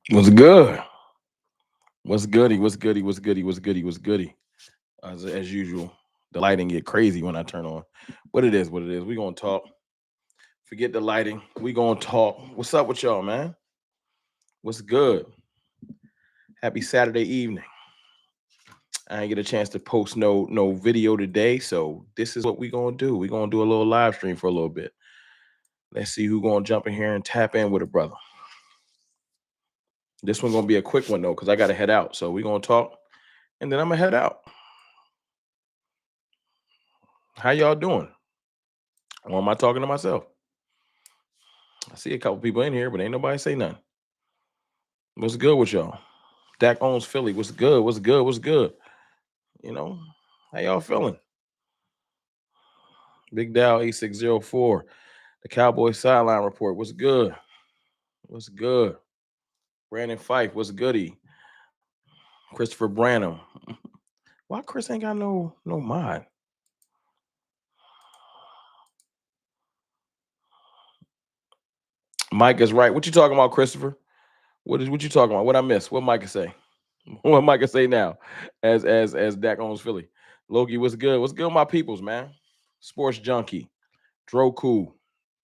What's good? What's goody? What's goody? What's goody? What's goody? What's goody? As usual, the lighting get crazy when I turn on. What it is, what it is. We gonna talk. Forget the lighting. We gonna talk. What's up with y'all, man? What's good? Happy Saturday evening. I ain't get a chance to post no video today, so this is what we gonna do. We gonna do a little live stream for a little bit. Let's see who gonna jump in here and tap in with a brother. This one gonna be a quick one though, cause I gotta head out. So we gonna talk, and then I'm gonna head out. How y'all doing? Or am I talking to myself? I see a couple people in here, but ain't nobody say nothing. What's good with y'all? Dak owns Philly. What's good? What's good? What's good? You know, how y'all feeling? Big Dow 8604. The Cowboys sideline report. What's good? What's good? Brandon Fife. What's goody? Christopher Branham. Why Chris ain't got no mind? Mike is right. What you talking about, Christopher? What you talking about? What I miss? What Mike can say? What Mike can say now? As Dak owns Philly. Loki, what's good? What's good, my peoples, man? Sports junkie. Droku,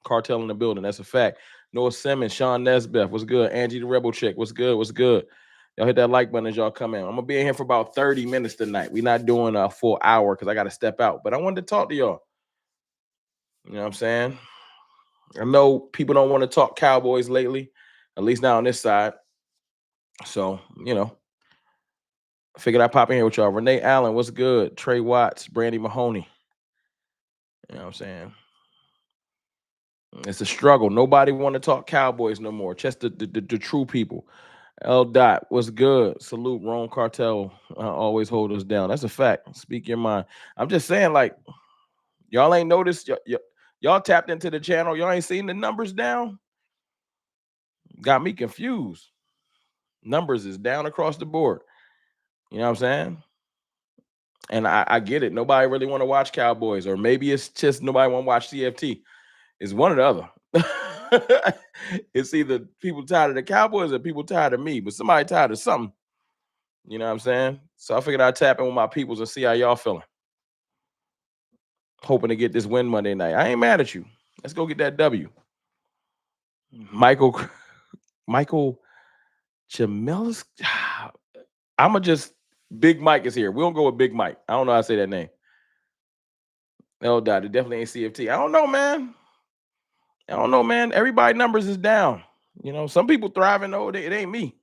cartel in the building. That's a fact. Noah Simmons, Sean Nesbeth, what's good? Angie the Rebel Chick, what's good? What's good? Y'all hit that like button as y'all come in. I'm gonna be in here for about 30 minutes tonight. We're not doing a full hour because I gotta step out. But I wanted to talk to y'all. You know what I'm saying? I know people don't want to talk Cowboys lately, at least now on this side. So, I figured I'd pop in here with y'all. Renee Allen, what's good? Trey Watts, Brandy Mahoney. You know what I'm saying? It's a struggle. Nobody want to talk Cowboys no more. Just the true people. L. Dot, what's good? Salute, Rome Cartel. Always hold us down. That's a fact. Speak your mind. I'm just saying, like, y'all ain't noticed. Y'all tapped into the channel. Y'all ain't seen the numbers down. Got me confused. Numbers is down across the board. You know what I'm saying? And I get it. Nobody really want to watch Cowboys, or maybe it's just nobody want to watch CFT. It's one or the other. It's either people tired of the Cowboys or people tired of me, but somebody tired of something. You know what I'm saying? So I figured I'd tap in with my peoples and see how y'all feeling. Hoping to get this win Monday night. I ain't mad at you. Let's go get that W. Michael Michael Jamelis. I'ma just Big Mike is here. We don't go with Big Mike. I don't know how to say that name. No doubt. It definitely ain't CFT. I don't know, man. I don't know, man. Everybody numbers is down. Some people thriving though. It ain't me.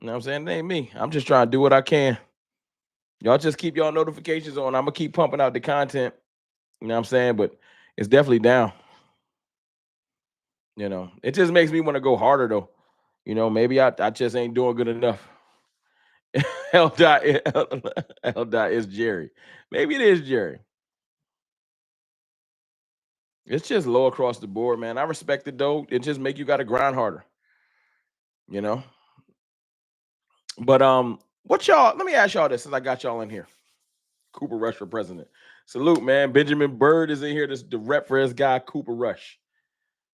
You know what I'm saying? It ain't me. I'm just trying to do what I can. Y'all just keep y'all notifications on. I'm gonna keep pumping out the content. You know what I'm saying? But it's definitely down. It just makes me want to go harder though. Maybe I just ain't doing good enough. L dot L dot is Jerry. Maybe it is Jerry. It's just low across the board, man. I respect it though. It just make you got to grind harder. You know. But what y'all? Let me ask y'all this since I got y'all in here. Cooper Rush for president. Salute, man. Benjamin Bird is in here. This the rep for his guy, Cooper Rush.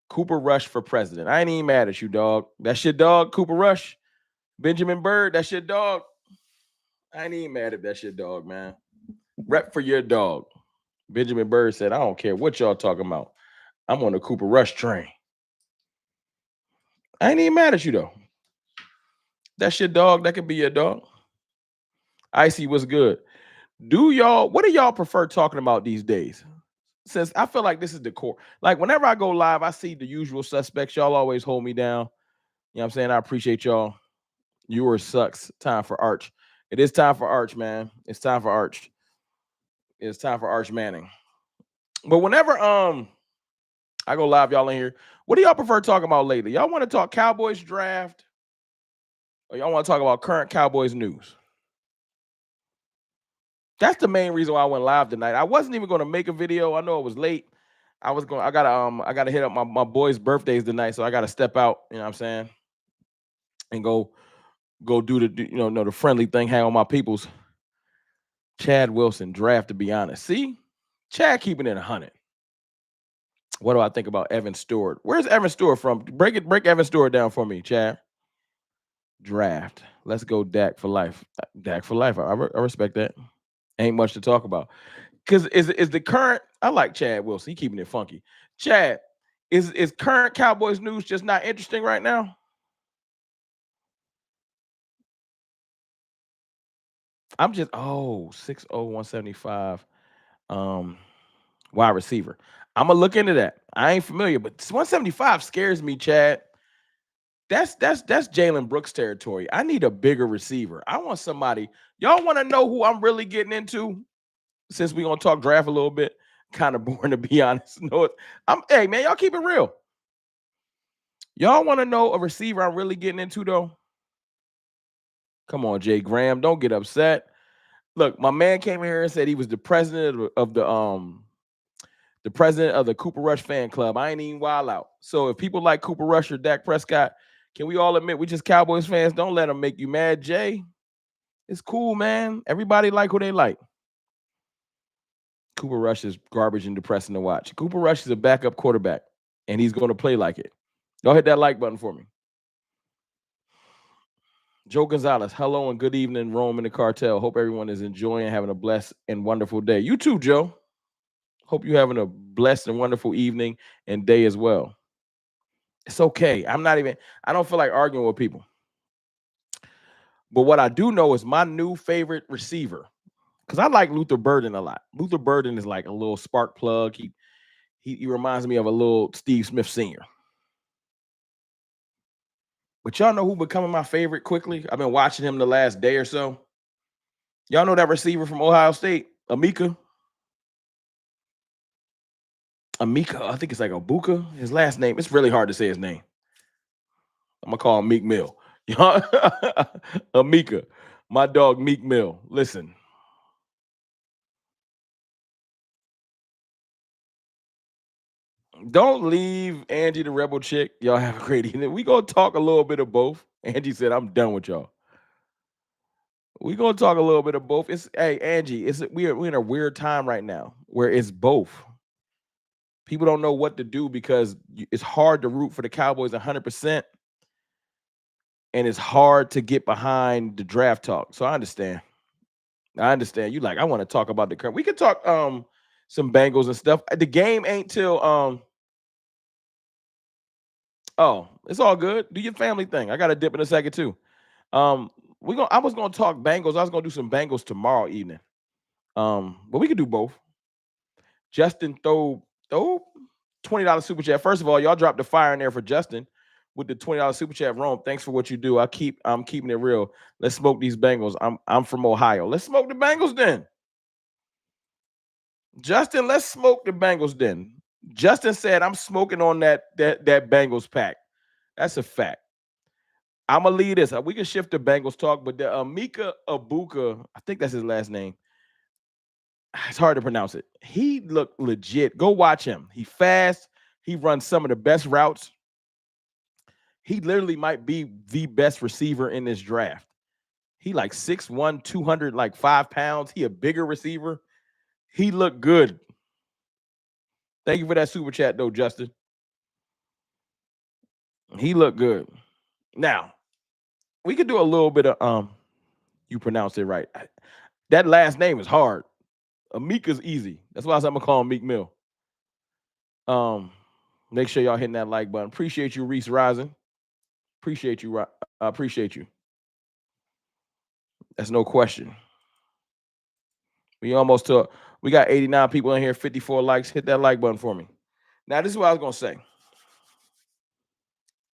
Cooper Rush for president. I ain't even mad at you, dog. That's your dog, Cooper Rush. Benjamin Bird, that's your dog. I ain't even mad at that shit, dog, man. Rep for your dog. Benjamin Bird said, I don't care what y'all talking about. I'm on the Cooper Rush train. I ain't even mad at you, though. That's your dog. That could be your dog. Icy, what's good? What do y'all prefer talking about these days? Since I feel like this is the core. Like, whenever I go live, I see the usual suspects. Y'all always hold me down. You know what I'm saying? I appreciate y'all. Yours sucks. Time for Arch. It is time for Arch, man. It's time for Arch. It's time for Arch Manning. But whenever I go live, y'all in here, what do y'all prefer talking about lately? Y'all want to talk Cowboys draft, or y'all want to talk about current Cowboys news? That's the main reason why I went live tonight. I wasn't even going to make a video. I know it was late. I gotta hit up my boys' birthdays tonight, so I gotta step out, you know what I'm saying? And go do the friendly thing, hang on my peoples. Chad Wilson draft, to be honest. See? Chad keeping it 100. What do I think about Evan Stewart? Where's Evan Stewart from? Break Evan Stewart down for me, Chad. Draft. Let's go Dak for life. Dak for life. I respect that. Ain't much to talk about. Because is the current, I like Chad Wilson. He keeping it funky. Chad, is current Cowboys news just not interesting right now? I'm just 6'0", 175. Um, wide receiver. I'm gonna look into that. I ain't familiar, but 175 scares me, Chad. That's Jalen Brooks territory. I need a bigger receiver. I want somebody. Y'all want to know who I'm really getting into? Since we gonna talk draft a little bit, kind of boring to be honest. No, hey man, y'all keep it real. Y'all want to know a receiver I'm really getting into though? Come on, Jay Graham, don't get upset. Look, my man came here and said he was the president of the president of the Cooper Rush fan club. I ain't even wild out. So if people like Cooper Rush or Dak Prescott, can we all admit we just Cowboys fans? Don't let them make you mad, Jay. It's cool, man. Everybody like who they like. Cooper Rush is garbage and depressing to watch. Cooper Rush is a backup quarterback, and he's going to play like it. Go hit that like button for me. Joe Gonzalez, hello and good evening, Rome and the cartel. Hope everyone is enjoying, having a blessed and wonderful day. You too, Joe. Hope you're having a blessed and wonderful evening and day as well. It's okay. I don't feel like arguing with people. But what I do know is my new favorite receiver, because I like Luther Burden a lot. Luther Burden is like a little spark plug. He reminds me of a little Steve Smith Sr. But y'all know who becoming my favorite quickly? I've been watching him the last day or so. Y'all know that receiver from Ohio State, Amika. Amika, I think it's like Abuka. His last name, it's really hard to say his name. I'm gonna call him Meek Mill. Y'all, Amika, my dog Meek Mill. Listen, don't leave Angie the rebel chick. Y'all have a great evening. We gonna talk a little bit of both. Angie said, "I'm done with y'all." We gonna talk a little bit of both. It's hey Angie, we're in a weird time right now where it's both. People don't know what to do because it's hard to root for the Cowboys 100%, and it's hard to get behind the draft talk. So I understand. I understand. You like, I want to talk about the current. We could talk some Bengals and stuff. The game ain't till oh, it's all good. Do your family thing. I got to dip in a second too. I was gonna talk Bengals. I was gonna do some Bengals tomorrow evening. But we could do both. Justin throw $20 super chat. First of all, y'all dropped the fire in there for Justin with the $20 super chat. Rome, thanks for what you do. I'm keeping it real. Let's smoke these Bengals. I'm from Ohio. Let's smoke the Bengals then. Justin, let's smoke the Bengals then. Justin said I'm smoking on that Bengals pack. That's a fact. I'm gonna leave this. We can shift to Bengals talk, but the Mika Abuka, I think that's his last name. It's hard to pronounce it. He looked legit. Go watch him. He fast. He runs some of the best routes. He literally might be the best receiver in this draft. He like 6'1", 200, like 5 pounds. He a bigger receiver. He looked good. Thank you for that super chat, though, Justin. He looked good. Now, we could do a little bit of you pronounced it right. That last name is hard. Amika's easy. That's why I'm gonna call him Meek Mill. Make sure y'all hitting that like button. Appreciate you, Reese Rising. Appreciate you. I appreciate you. That's no question. We almost took. We got 89 people in here, 54 likes. Hit that like button for me. Now, this is what I was gonna say.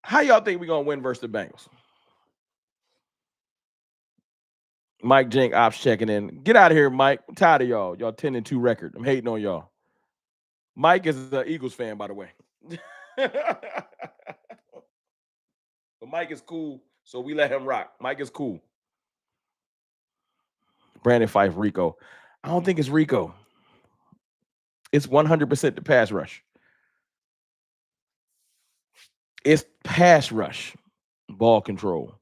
How y'all think we're gonna win versus the Bengals? Mike Jink ops checking in. Get out of here, Mike. I'm tired of y'all. Y'all 10-2 record. I'm hating on y'all. Mike is an Eagles fan, by the way. But Mike is cool, so we let him rock. Mike is cool. Brandon Fife, Rico. I don't think it's Rico. It's 100% the pass rush. It's pass rush, ball control.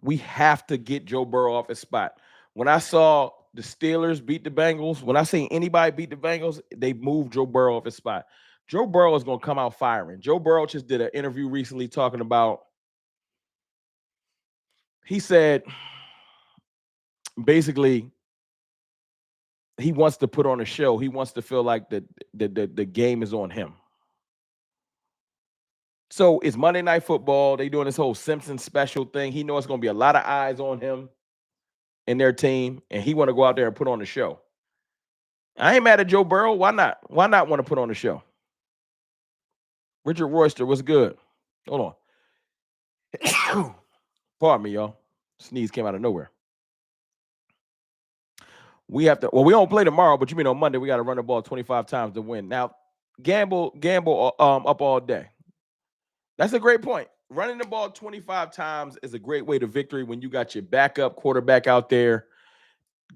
We have to get Joe Burrow off his spot. When I saw the Steelers beat the Bengals, when I see anybody beat the Bengals, they moved Joe Burrow off his spot. Joe Burrow is going to come out firing. Joe Burrow just did an interview recently talking about He said basically he wants to put on a show. He wants to feel like the game is on him. So it's Monday Night Football. They doing this whole Simpsons special thing. He knows it's going to be a lot of eyes on him and their team, and he want to go out there and put on a show. I ain't mad at Joe Burrow. Why not? Why not want to put on a show? Richard Royster, what's good? Hold on. Pardon me, y'all. Sneeze came out of nowhere. We have to. Well, we don't play tomorrow, but you mean on Monday we got to run the ball 25 times to win. Now, gamble up all day. That's a great point. Running the ball 25 times is a great way to victory when you got your backup quarterback out there.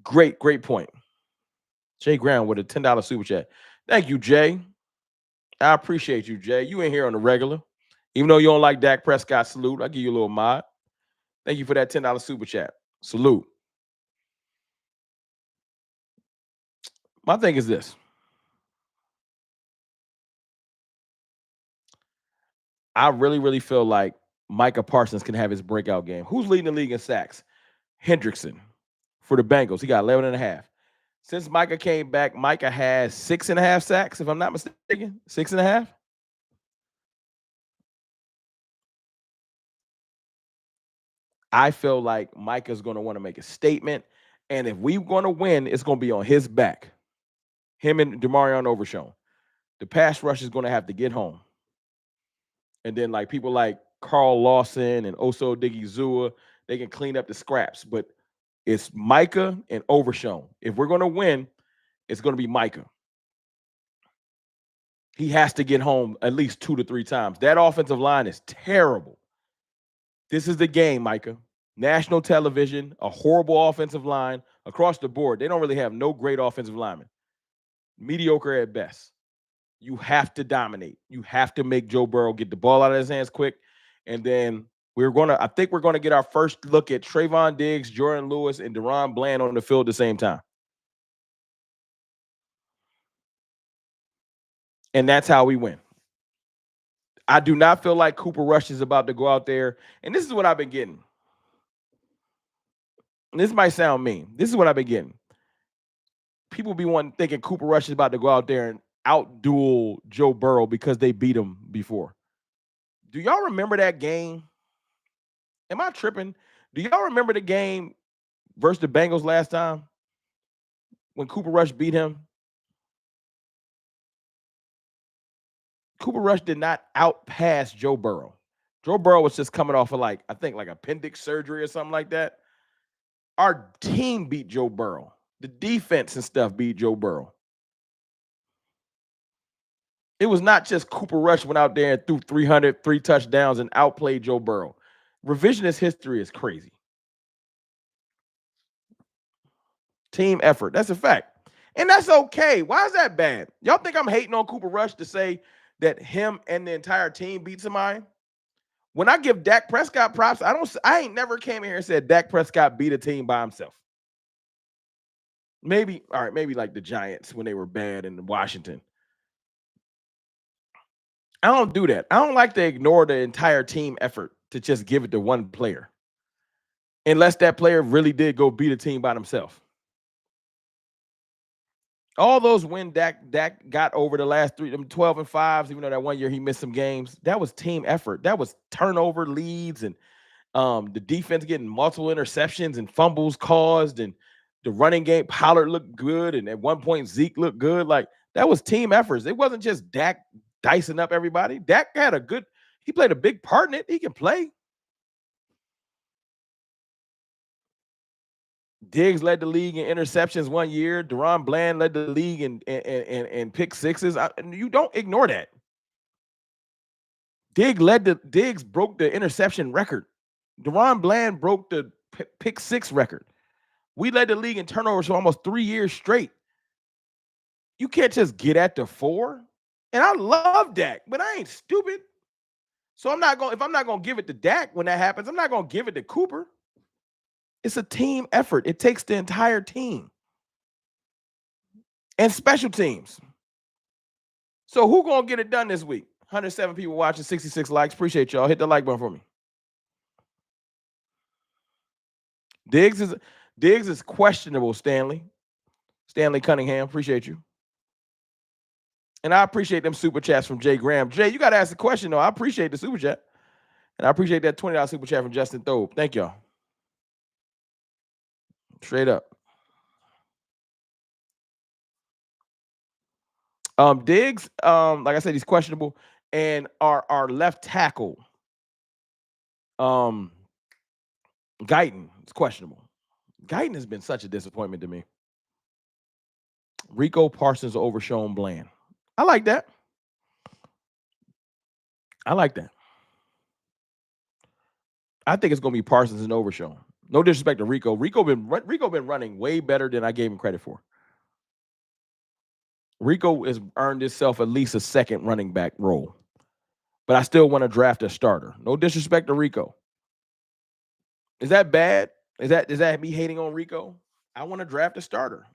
Great point. Jay Brown with a $10 super chat. Thank you, Jay. I appreciate you, Jay. You ain't here on the regular. Even though you don't like Dak Prescott, salute. I'll give you a little mod. Thank you for that $10 super chat. Salute. My thing is this. I really feel like Micah Parsons can have his breakout game. Who's leading the league in sacks? Hendrickson for the Bengals. He got 11.5. Since Micah came back, Micah has 6.5 sacks, if I'm not mistaken. 6.5. I feel like Micah's going to want to make a statement. And if we're going to win, it's going to be on his back. Him and Demarion Overshown. The pass rush is going to have to get home. And then like people like Carl Lawson and Oso Digizua, they can clean up the scraps. But it's Micah and Overshown. If we're going to win, it's going to be Micah. He has to get home at least 2 to 3 times. That offensive line is terrible. This is the game, Micah. National television, a horrible offensive line across the board. They don't really have no great offensive linemen. Mediocre at best. You have to dominate. You have to make Joe Burrow get the ball out of his hands quick. And then I think we're going to get our first look at Trayvon Diggs, Jordan Lewis, and Deron Bland on the field at the same time. And that's how we win. I do not feel like Cooper Rush is about to go out there. And this is what I've been getting. This might sound mean. This is what I've been getting. People be thinking Cooper Rush is about to go out there and outduel Joe Burrow because they beat him before. Do y'all remember that game? Am I tripping? Do y'all remember the game versus the Bengals last time when Cooper Rush beat him? Cooper Rush did not outpass Joe Burrow. Joe Burrow was just coming off of I think appendix surgery or something like that. Our team beat Joe Burrow. The defense and stuff beat Joe Burrow. It was not just Cooper Rush went out there and threw 303 touchdowns and outplayed Joe Burrow. Revisionist history is crazy. Team effort. That's a fact. And that's okay. Why is that bad? Y'all think I'm hating on Cooper Rush to say that him and the entire team beat somebody? When I give Dak Prescott props, I ain't never came in here and said Dak Prescott beat a team by himself. Maybe like the Giants when they were bad in Washington. I don't do that. I don't like to ignore the entire team effort to just give it to one player. Unless that player really did go beat a team by himself. All those when Dak got over the last 12 and 5s, even though that one year he missed some games, that was team effort. That was turnover leads and the defense getting multiple interceptions and fumbles caused, and the running game, Pollard looked good, and at one point Zeke looked good. Like that was team efforts. It wasn't just Dak dicing up everybody. Dak he played a big part in it. He can play. Diggs led the league in interceptions one year. Deron Bland led the league in pick sixes. You don't ignore that. Diggs broke the interception record. Deron Bland broke the pick six record. We led the league in turnovers for almost 3 years straight. You can't just get at the 4. And I love Dak, but I ain't stupid. So if I'm not going to give it to Dak when that happens, I'm not going to give it to Cooper. It's a team effort. It takes the entire team. And special teams. So who going to get it done this week? 107 people watching, 66 likes. Appreciate y'all. Hit the like button for me. Diggs is questionable, Stanley. Stanley Cunningham, appreciate you. And I appreciate them super chats from Jay Graham. Jay, you got to ask the question, though. I appreciate the super chat. And I appreciate that $20 super chat from Justin Thobe. Thank y'all. Straight up. Diggs, like I said, he's questionable. And our left tackle, Guyton, is questionable. Guyton has been such a disappointment to me. Rico Parsons overshown Bland. I like that. I think it's going to be Parsons and overshown. No disrespect to Rico. Rico been running way better than I gave him credit for. Rico has earned himself at least a second running back role. But I still want to draft a starter. No disrespect to Rico. Is that bad? Is that me hating on Rico? I want to draft a starter.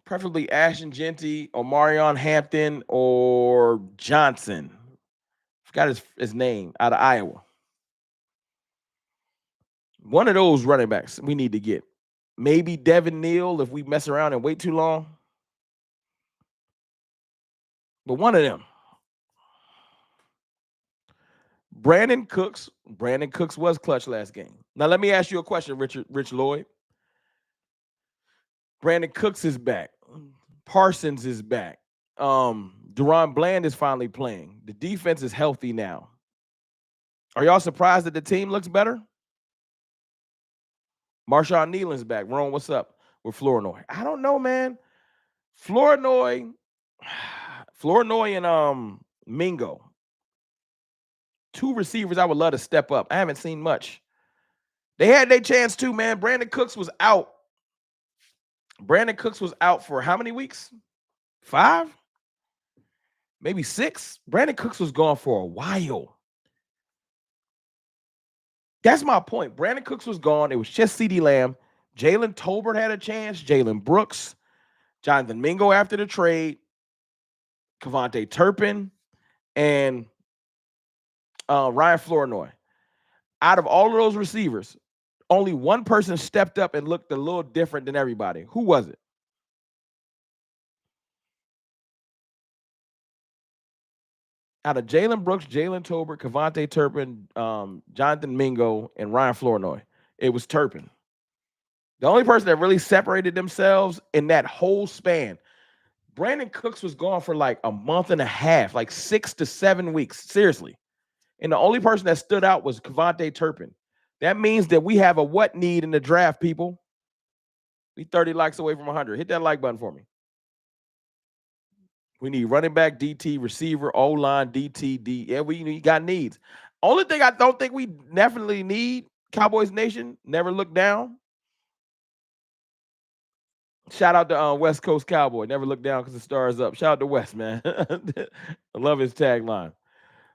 Preferably Ashton Genty or Marion Hampton or Johnson. Forgot his name, out of Iowa. One of those running backs we need to get. Maybe Devin Neal if we mess around and wait too long. But one of them. Brandon Cooks was clutch last game. Now let me ask you a question, Rich Lloyd. Brandon Cooks is back. Parsons is back. Deron Bland is finally playing. The defense is healthy now. Are y'all surprised that the team looks better? Marshawn Nealon's back. Ron, what's up with Flournoy? I don't know, man. Flournoy and Mingo. Two receivers I would love to step up. I haven't seen much. They had their chance too, man. Brandon Cooks was out. For how many weeks? 5? Maybe 6? Brandon Cooks was gone for a while. That's my point. Brandon Cooks was gone. It was just CeeDee Lamb. Jalen Tolbert had a chance. Jalen Brooks. Jonathan Mingo after the trade. Kevontae Turpin. And Ryan Flournoy. Out of all of those receivers, only one person stepped up and looked a little different than everybody. Who was it? Out of Jalen Brooks, Jalen Tolbert, Kevontae Turpin, Jonathan Mingo, and Ryan Flournoy, it was Turpin. The only person that really separated themselves in that whole span, Brandon Cooks was gone for like a month and a half, like 6 to 7 weeks, seriously. And the only person that stood out was Kevontae Turpin. That means that we have a what need in the draft, people? We 30 likes away from 100. Hit that like button for me. We need running back, DT, receiver, O-line, DT, D. Yeah, we got needs. Only thing I don't think we definitely need, Cowboys Nation, never look down. Shout out to West Coast Cowboy. Never look down because the star is up. Shout out to West, man. I love his tagline.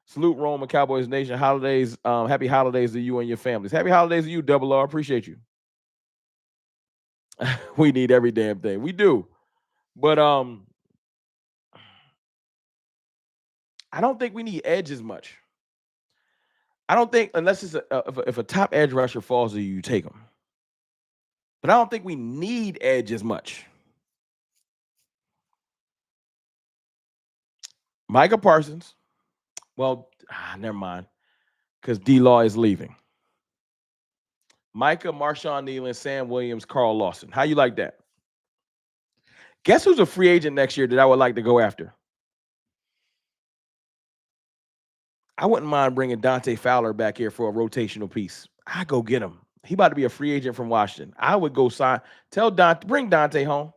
Salute Rome and Cowboys Nation. Holidays, happy holidays to you and your families. Happy holidays to you, Double R. Appreciate you. We need every damn thing. We do. But I don't think we need edge as much. I don't think, unless it's if a top edge rusher falls to you, you take them. But I don't think we need edge as much. Micah Parsons. Well, never mind. Because D-Law is leaving. Micah, Marshawn Nealon, Sam Williams, Carl Lawson. How you like that? Guess who's a free agent next year that I would like to go after? I wouldn't mind bringing Dante Fowler back here for a rotational piece. I go get him. He about to be a free agent from Washington. I would go sign. Tell Dante, bring Dante home.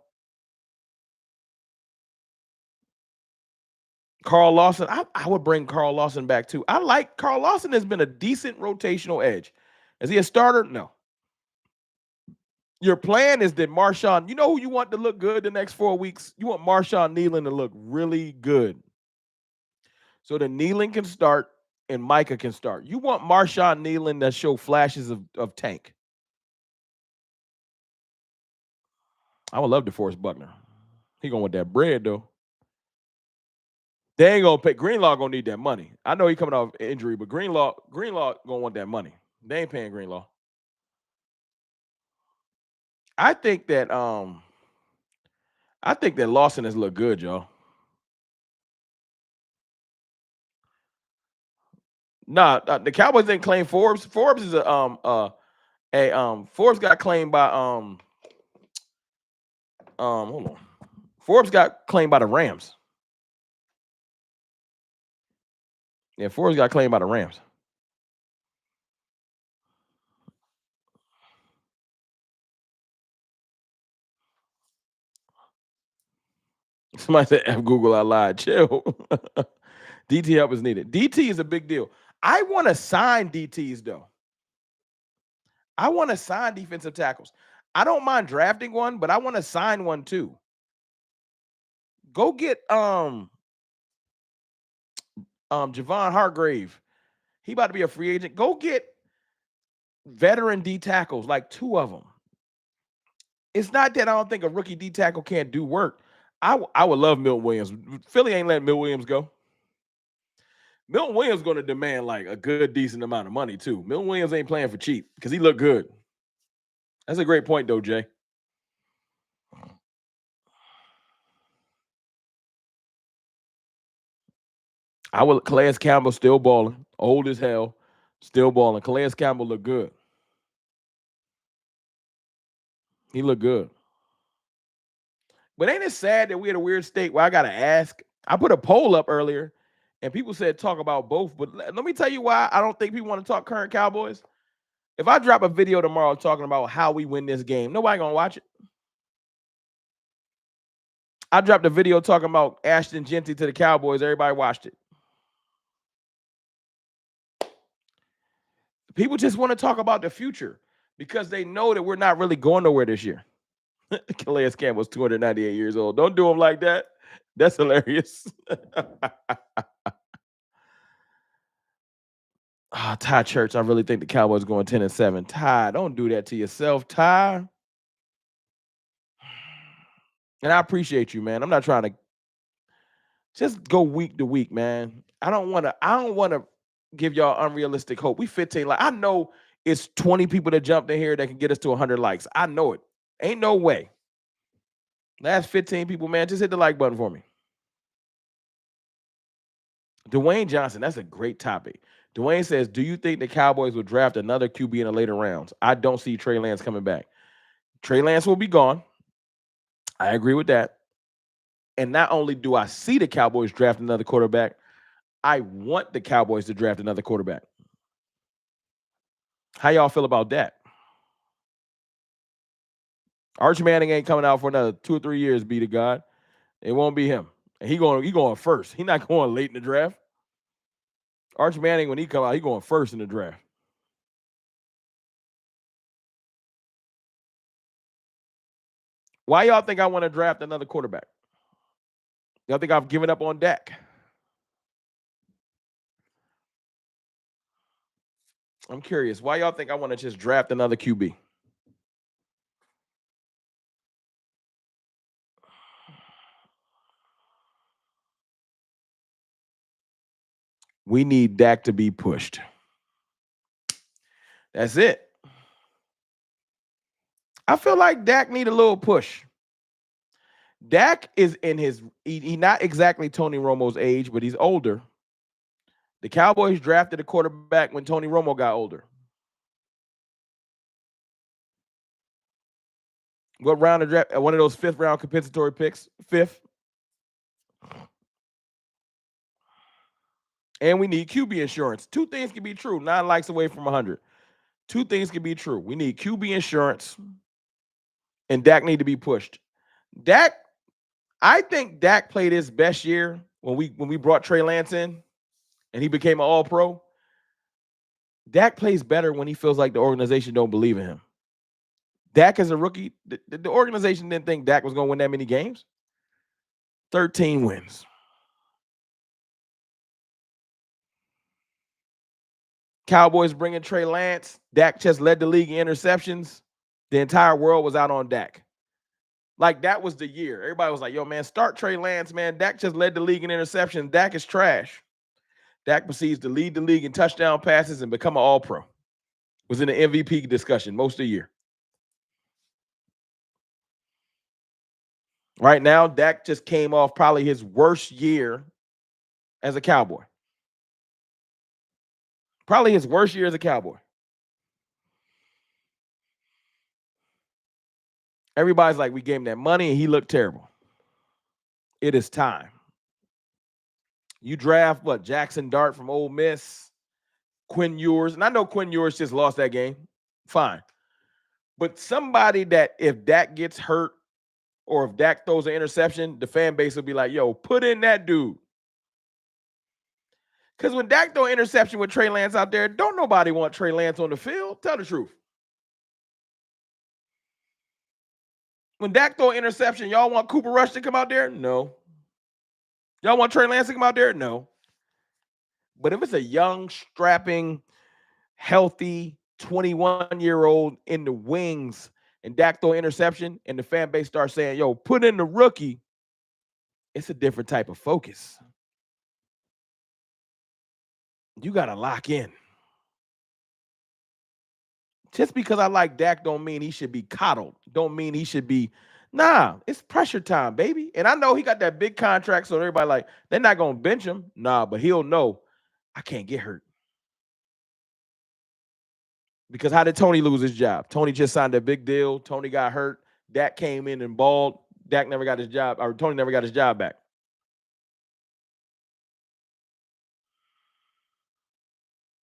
Carl Lawson. I would bring Carl Lawson back too. I like Carl Lawson has been a decent rotational edge. Is he a starter? No. Your plan is that Marshawn, you know who you want to look good the next 4 weeks? You want Marshawn Nealon to look really good. So that Nealon can start and Micah can start. You want Marshawn Nealon to show flashes of tank. I would love DeForest Buckner. He gonna want that bread though. They ain't gonna pay. Greenlaw gonna need that money. I know he coming off injury, but Greenlaw gonna want that money. They ain't paying Greenlaw. I think that Lawson has looked good, y'all. Nah, the Cowboys didn't claim Forbes. Forbes is Forbes got claimed by hold on. Forbes got claimed by the Rams. Yeah, Forbes got claimed by the Rams. Somebody said F Google, I lied. Chill. DT help is needed. DT is a big deal. I want to sign DTs though. I want to sign defensive tackles. I don't mind drafting one, but I want to sign one too. Go get Javon Hargrave. He about to be a free agent. Go get veteran D tackles, like 2 of them. It's not that I don't think a rookie D tackle can't do work. I would love Milton Williams. Philly ain't letting Milton Williams go. Milton Williams going to demand like a good, decent amount of money too. Milton Williams ain't playing for cheap because he looked good. That's a great point though, Jay. Calais Campbell still balling, old as hell, still balling. Calais Campbell look good. He looked good. But ain't it sad that we're in a weird state where I gotta ask? I put a poll up earlier, and people said talk about both. But let me tell you why I don't think people want to talk current Cowboys. If I drop a video tomorrow talking about how we win this game, nobody gonna watch it. I dropped a video talking about Ashton Genty to the Cowboys. Everybody watched it. People just want to talk about the future because they know that we're not really going nowhere this year. Calais Campbell's 298 years old. Don't do him like that. That's hilarious. Ty Church, I really think the Cowboys going 10-7. Ty, don't do that to yourself, Ty. And I appreciate you, man. I'm not trying to just go week to week, man. I don't want to give y'all unrealistic hope. We 15. Like, I know it's 20 people that jumped in here that can get us to 100 likes. I know it. Ain't no way. Last 15 people, man, just hit the like button for me. Dwayne Johnson, that's a great topic. Dwayne says, do you think the Cowboys will draft another QB in the later rounds? I don't see Trey Lance coming back. Trey Lance will be gone. I agree with that. And not only do I see the Cowboys draft another quarterback, I want the Cowboys to draft another quarterback. How y'all feel about that? Arch Manning ain't coming out for another 2 or 3 years, be to God. It won't be him. And he going first. He not going late in the draft. Arch Manning, when he come out, he going first in the draft. Why y'all think I want to draft another quarterback? Y'all think I've given up on Dak? I'm curious. Why y'all think I want to just draft another QB? We need Dak to be pushed. That's it. I feel like Dak need a little push. Dak is in his he not exactly Tony Romo's age, but he's older. The Cowboys drafted a quarterback when Tony Romo got older. What round of draft? One of those 5th round compensatory picks. 5th. And we need QB insurance. 2 things can be true. 9 likes away from 100. 2 things can be true. We need QB insurance, and Dak need to be pushed. Dak, I think Dak played his best year when we brought Trey Lance in, and he became an All-Pro. Dak plays better when he feels like the organization don't believe in him. Dak as a rookie, the organization didn't think Dak was going to win that many games. 13 wins. Cowboys bringing Trey Lance. Dak just led the league in interceptions. The entire world was out on Dak. Like, that was the year. Everybody was like, yo, man, start Trey Lance, man. Dak just led the league in interceptions. Dak is trash. Dak proceeds to lead the league in touchdown passes and become an All-Pro. Was in the MVP discussion most of the year. Right now, Dak just came off probably his worst year as a Cowboy. Probably his worst year as a Cowboy. Everybody's like, we gave him that money and he looked terrible. It is time. You draft what? Jackson Dart from Ole Miss, Quinn Ewers, and I know Quinn Ewers just lost that game. Fine. But somebody that if Dak gets hurt or if Dak throws an interception, the fan base will be like, yo, put in that dude. Because when Dak throw an interception with Trey Lance out there, don't nobody want Trey Lance on the field. Tell the truth. When Dak throw an interception, y'all want Cooper Rush to come out there? No. Y'all want Trey Lance to come out there? No. But if it's a young, strapping, healthy 21-year-old in the wings and Dak throw an interception and the fan base starts saying, yo, put in the rookie, it's a different type of focus. You got to lock in. Just because I like Dak don't mean he should be coddled. Don't mean he should be, nah, it's pressure time, baby. And I know he got that big contract, so everybody like, they're not going to bench him. Nah, but he'll know, I can't get hurt. Because how did Tony lose his job? Tony just signed a big deal. Tony got hurt. Dak came in and balled. Dak never got his job, or Tony never got his job back.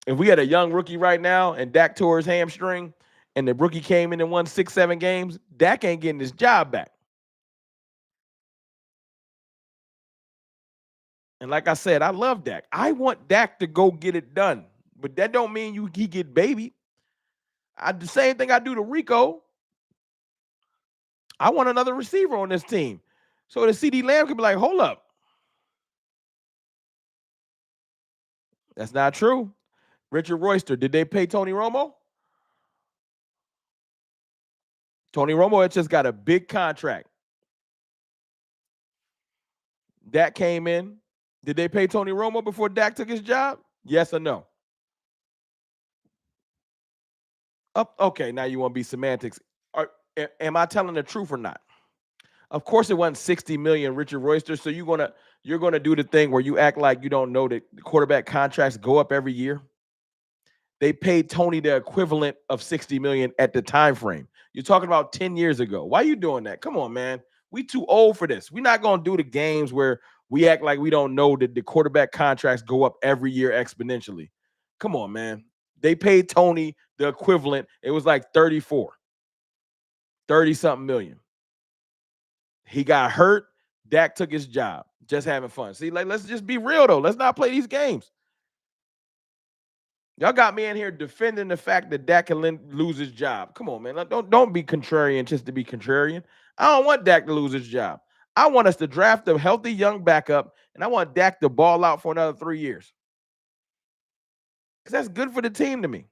If we had a young rookie right now and Dak tore his hamstring and the rookie came in and won 6-7 games, Dak ain't getting his job back. And like I said, I love Dak. I want Dak to go get it done. But that don't mean he get baby. The same thing I do to Rico. I want another receiver on this team. So the CD Lamb could be like, hold up. That's not true. Richard Royster, did they pay Tony Romo? Tony Romo had just got a big contract. Dak came in. Did they pay Tony Romo before Dak took his job? Yes or no? Okay, now you want to be semantics. Am I telling the truth or not? Of course, it wasn't 60 million, Richard Royster. So you're gonna do the thing where you act like you don't know that the quarterback contracts go up every year. They paid Tony the equivalent of 60 million at the time frame. You're talking about 10 years ago. Why are you doing that? Come on, man. We too old for this. We're not gonna do the games where we act like we don't know that the quarterback contracts go up every year exponentially. Come on, man. They paid Tony the equivalent. It was like 30 something million. He got hurt. Dak took his job. Just having fun. See, like, let's just be real though. Let's not play these games. Y'all got me in here defending the fact that Dak can lose his job. Come on, man. Don't be contrarian just to be contrarian. I don't want Dak to lose his job. I want us to draft a healthy young backup, and I want Dak to ball out for another 3 years. Because that's good for the team to me.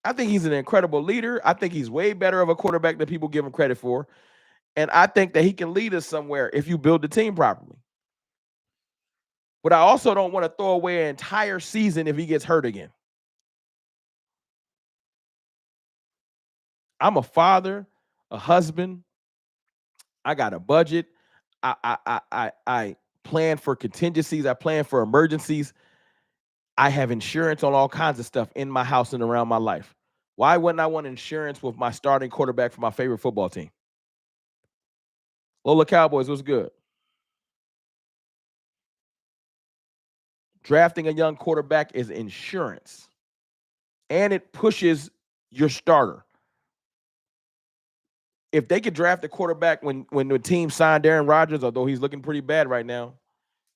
I think he's an incredible leader. I think he's way better of a quarterback than people give him credit for. And I think that he can lead us somewhere if you build the team properly. But I also don't want to throw away an entire season if he gets hurt again. I'm a father, a husband. I got a budget. I plan for contingencies. I plan for emergencies. I have insurance on all kinds of stuff in my house and around my life. Why wouldn't I want insurance with my starting quarterback for my favorite football team? Lola Cowboys was good. Drafting a young quarterback is insurance, and it pushes your starter. If they could draft a quarterback when the team signed Aaron Rodgers, although he's looking pretty bad right now,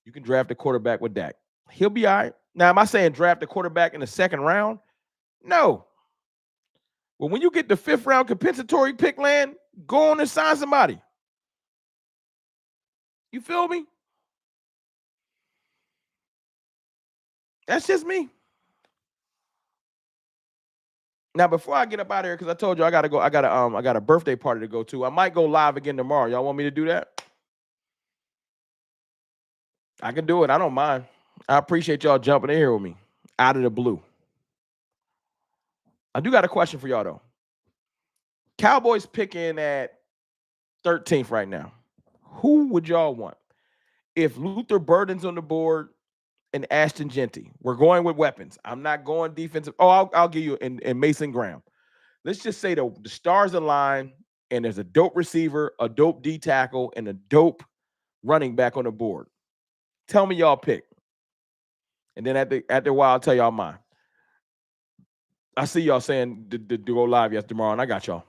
you can draft a quarterback with Dak. He'll be all right. Now, am I saying draft a quarterback in the second round? No. Well, when you get the 5th round compensatory pick land, go on and sign somebody. You feel me? That's just me. Now, before I get up out of here, because I told you I gotta go, I got a birthday party to go to. I might go live again tomorrow. Y'all want me to do that? I can do it. I don't mind. I appreciate y'all jumping in here with me out of the blue. I do got a question for y'all though. Cowboys picking at 13th right now. Who would y'all want? If Luther Burden's on the board and Ashton Genty, we're going with weapons. I'm not going defensive. Oh, I'll give you in Mason Graham. Let's just say the stars align and there's a dope receiver, a dope D tackle, and a dope running back on the board. Tell me y'all pick. And then after a while, I'll tell y'all mine. I see y'all saying to go live tomorrow, and I got y'all.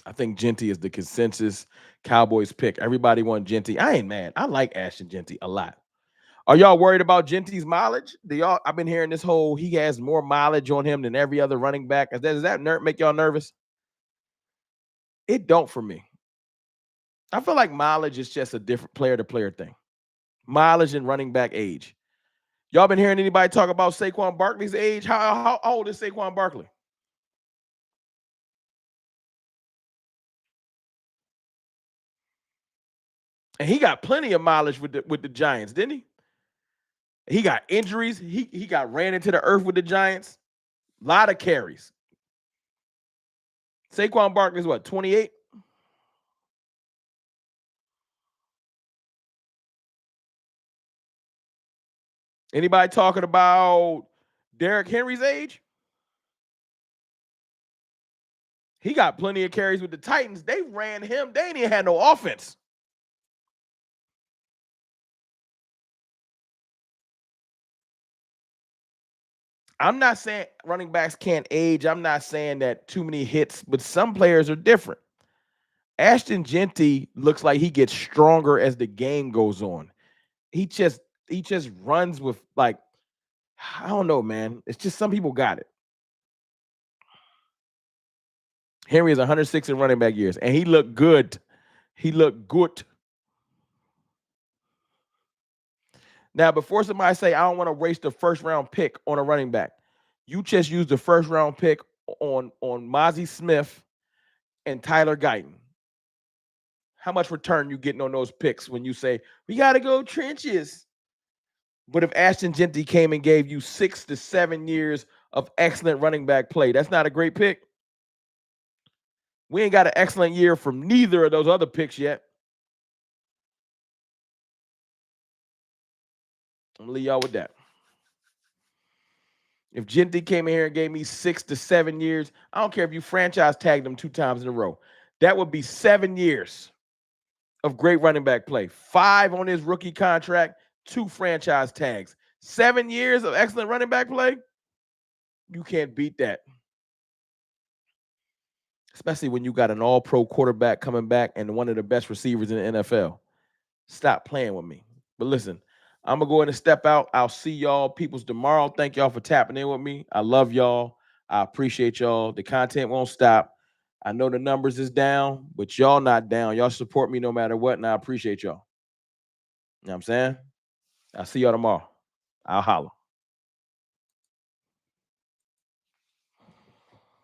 I think Genty is the consensus Cowboys pick. Everybody want Genty. I ain't mad. I like Ashton Genty a lot. Are y'all worried about Genty's mileage? I've been hearing this whole he has more mileage on him than every other running back. Does that make y'all nervous? It don't for me. I feel like mileage is just a different player-to-player thing. Mileage and running back age. Y'all been hearing anybody talk about Saquon Barkley's age? How old is Saquon Barkley? And he got plenty of mileage with the Giants, didn't he? He got injuries. He got ran into the earth with the Giants. A lot of carries. Saquon Barkley is what, 28? Anybody talking about Derrick Henry's age? He got plenty of carries with the Titans. They ran him. They ain't even had no offense. I'm not saying running backs can't age. I'm not saying that too many hits, but some players are different. Ashton Genty looks like he gets stronger as the game goes on. He just runs with, like, I don't know, man. It's just some people got it. Henry is 106 in running back years, and he looked good. He looked good. Now, before somebody say, I don't want to waste the first round pick on a running back, you just use the first round pick on Mozzie Smith and Tyler Guyton. How much return you getting on those picks when you say, we got to go trenches? But if Ashton Genty came and gave you 6 to 7 years of excellent running back play, that's not a great pick. We ain't got an excellent year from neither of those other picks yet. I'm going to leave y'all with that. If Genty came in here and gave me 6 to 7 years, I don't care if you franchise tagged him 2 times in a row. That would be 7 years of great running back play. 5 on his rookie contract, 2 franchise tags. 7 years of excellent running back play. You can't beat that. Especially when you got an all-pro quarterback coming back and one of the best receivers in the NFL. Stop playing with me. But listen, I'm going to go ahead and step out. I'll see y'all peoples tomorrow. Thank y'all for tapping in with me. I love y'all. I appreciate y'all. The content won't stop. I know the numbers is down, but y'all not down. Y'all support me no matter what, and I appreciate y'all. You know what I'm saying? I'll see y'all tomorrow. I'll holler.